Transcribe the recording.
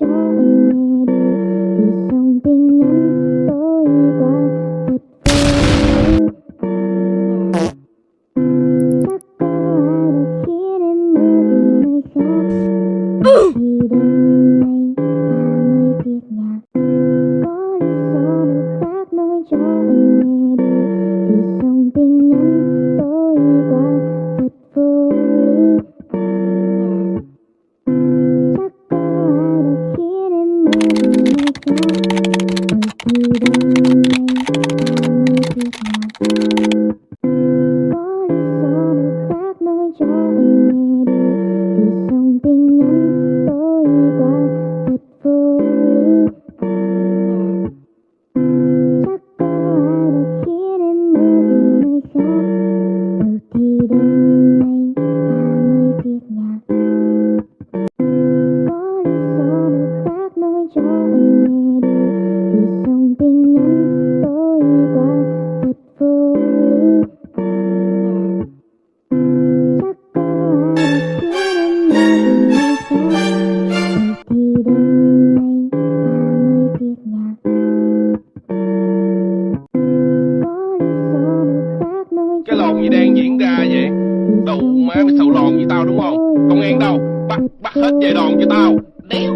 cho anh nghe điều vì dòng tin nhắn tối qua thật vui. Chắc có ai đã khiến em mơ về nơi khác, thì đêm nay ta mới việc nhà. Có lý do nào khác nói cho anh nghe điều vì dòng tin nhắn tối qua thật vô lý. Chắc có ai đã khiến em mơ về nơi khác, thì đêm nay ta mới việc nhà. Có lý do nào khác nói cho anh nghe điều vì dòng tin nhắn tối qua thật vô lý. Chắc có ai đã khiến em mơ về nơi khác, thì đêm nay ta mới việc nhà. Có lý do nào khác nói cho anh nghe điều vì dòng tin nhắn tối qua thật vô lý. Chắc có ai đã khiến em mơ về nơi khác, thì đêm nay ta mới việc nhà. Có lý do nào khác nói Cái cho lồn gì anh đang diễn ra vậy? vì Đủ dòng má mày tin sợ lồn nhắn với tao đúng không? tối Công an qua đâu? Bắt thật bắt hết vô về đòn cho tao. lý. Đéo